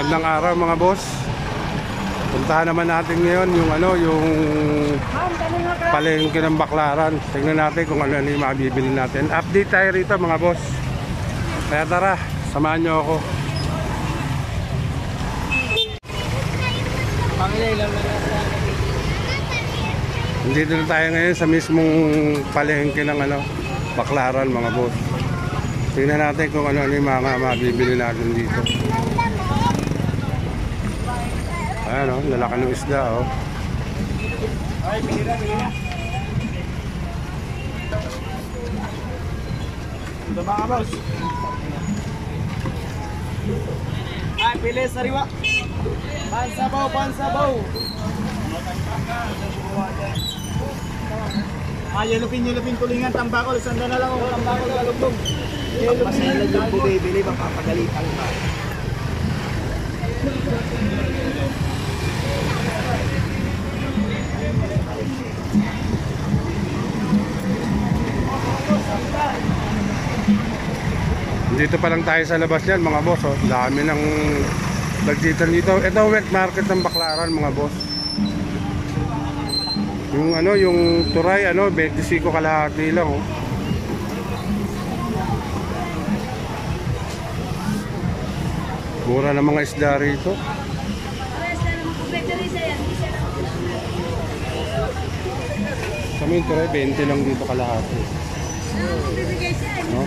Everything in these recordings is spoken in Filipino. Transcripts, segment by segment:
Magandang araw mga boss. Puntahan naman natin ngayon yung yung palengke ng Baclaran. Tingnan natin kung ano yung mabibili natin. Update tayo rito mga boss. Kaya tara, samahan nyo ako. Dito na tayo ngayon sa mismong palengke ng Baclaran mga boss. Tingnan natin kung ano yung mga mabibili natin dito. Ayan lalaki ng isda Ay, bihira. Ito mga boss. Ay, pili sariwa. Pansabaw. Yelupin tulingan, tambakol, sanda na lang ako, tambakol, galugdog. Masalan yung bumibili, mapapagalitan ka. Dito pa lang tayo sa labas niyan mga boss. Dami ng nagtitan dito. Ito wet market ng Baclaran mga boss. Yung turay 25 kalahati lang Mura ng mga isda rito. Kami yung turay 20 lang dito kalahati. No?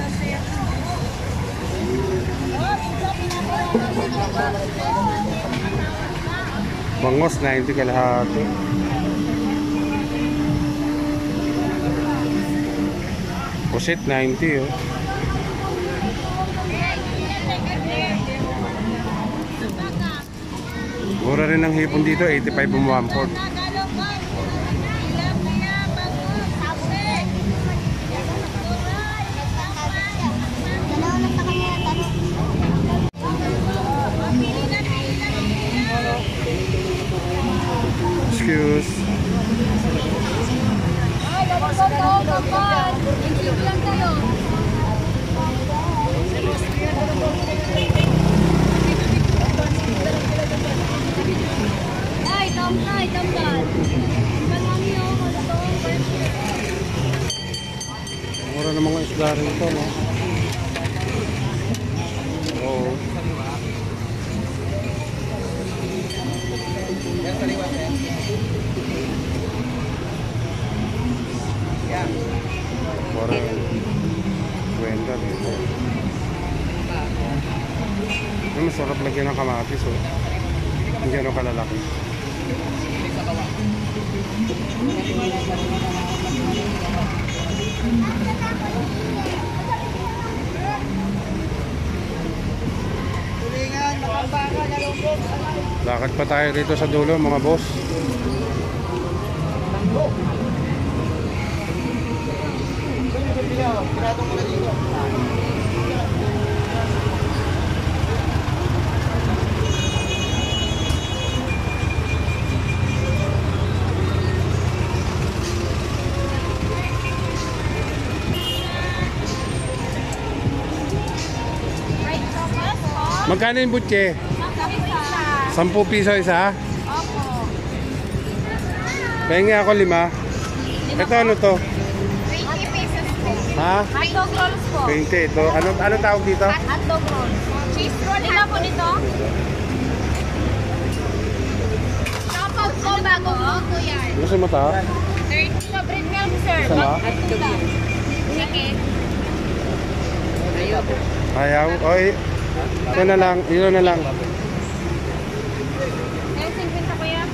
Bangos 90 kalahati. Pusit 90 Mura rin ang hipon dito, 85 1/4. Excuse. Mura ng mga isda rito, no? Oo. Mura kwenta dito. Masarap lagyan ng kamatis, hindi kalalaki. Lakad pa tayo rito sa dulo mga boss. Magkano yung butche? 10 piso isa? Opo. Pahingi ako 5. Ito ano to? 20 pesos po. Ha? Hotdog rolls po. 20 ito. Ano tawag dito? Hotdog rolls. Cheese roll. Ilan po nito? Chocolate po bago po, kuya. Gusto mo to? 30 sobrang milk, sir. Isa na? Sige. Ayaw? Oy. Ito na lang. Ito na lang. Ngayon, 50 kuya.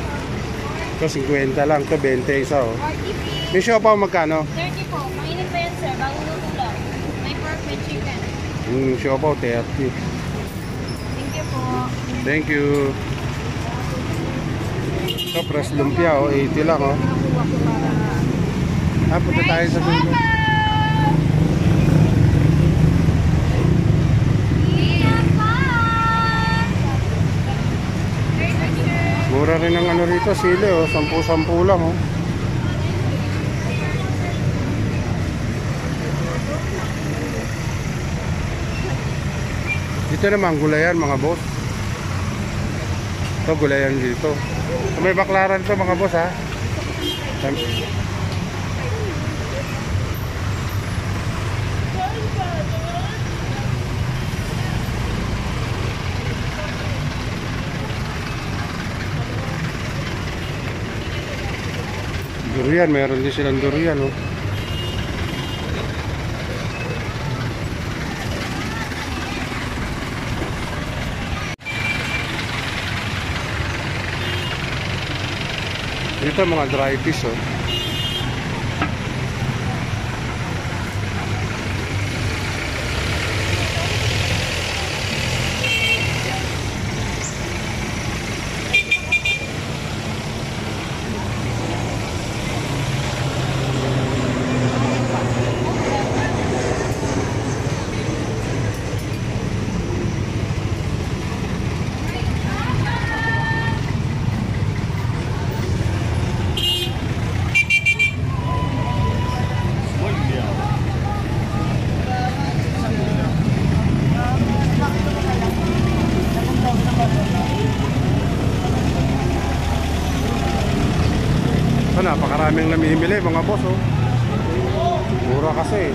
Ito 50 lang. Ito 20 isa 40 feet. May siopaw magkano? 30 po. Mainit pa yan, sir. Bagong luto lang. May pork with chicken. Siopaw 30. Thank you po. Thank you. Ito press lumpia 80 lang punta tayo sa dulo. Mura rin ang rito, sili 10-10 lang Dito naman gulayan mga boss. Ito, gulayan dito. So, may baklaran to mga boss ha. Durian, meron din silang durian oh. Dito mga dry fish oh. So, napakaraming namimili mga boss oh. Mura kasi.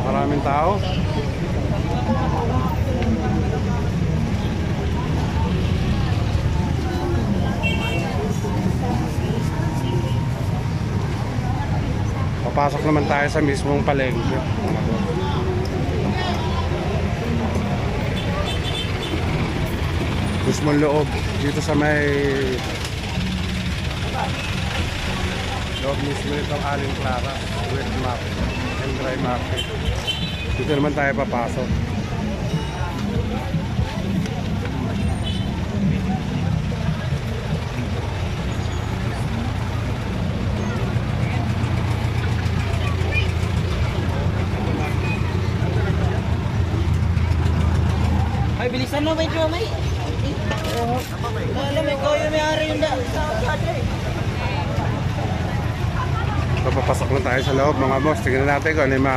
Maraming tao. Papasok naman tayo sa mismong palengke. Mismong loob dito sa may loob mismo itong Aling Clara wet market and dry market. Dito naman tayo papasok. Ay, bilisan mo, medyo may. Alam, ikaw yung may-ari yung Papasok na tayo sa loob mga boss. Tingnan natin kung ano yung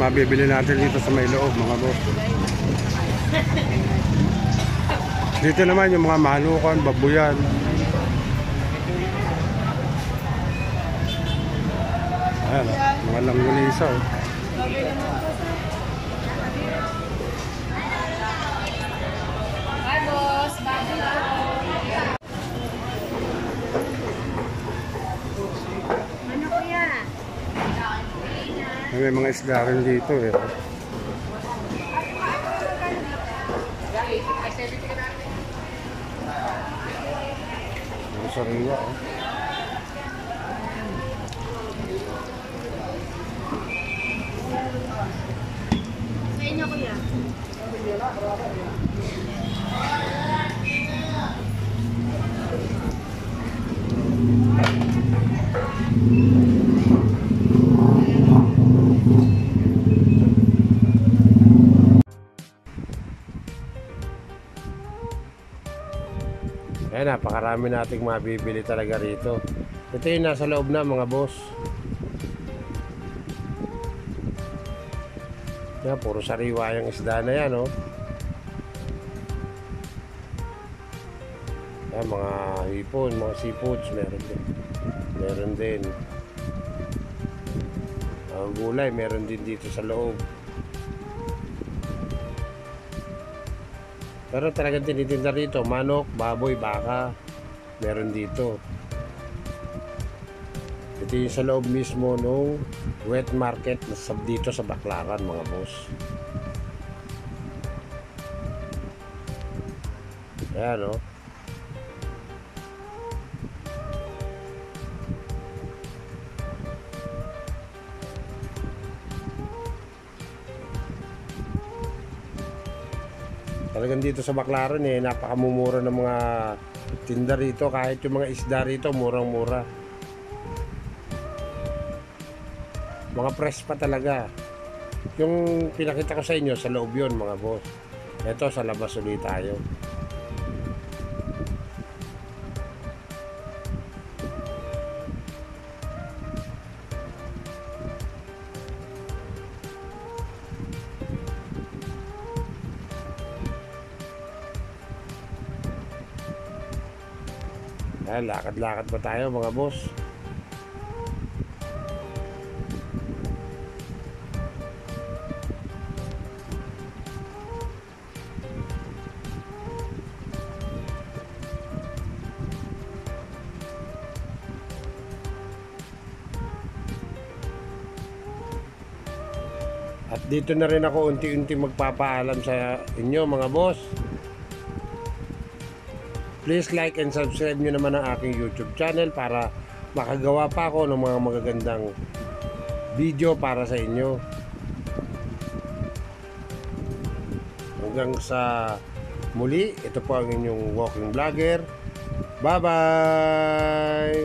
mabibili natin dito sa may loob mga boss. Dito naman yung mga manukan, babuyan. Ayan, mga langgulisa oh. Hi, boss. Bago na. Ano kuya? May mga isda rin dito eh. Ang sariwa oh. Sa inyo kuya? Ayan, napakarami nating mabibili talaga rito. Ito yung nasa loob na mga boss. Yan, puro sariwa yung isda na yan oh. Yan, mga hipon, mga seafoods meron din. Meron din. Ang gulay meron din dito sa loob. Pero talagang tinitinda rito, manok, baboy, baka, meron dito. Ito yung sa loob mismo nung wet market dito sa Baclaran mga boss. Ayan o. Talagang dito sa Baclaran eh, napakamumura ng mga tinda rito. Kahit yung mga isda rito, murang-mura. Mga fresh pa talaga. Yung pinakita ko sa inyo, sa loob yun mga boss. Ito, sa labas ulit tayo. Ayan, lakad-lakad pa tayo mga boss. At dito na rin ako unti-unti magpapaalam sa inyo mga boss. Please like and subscribe nyo naman ang aking YouTube channel para makagawa pa ako ng mga magagandang video para sa inyo. Hanggang sa muli, ito po ang inyong walking vlogger. Bye-bye!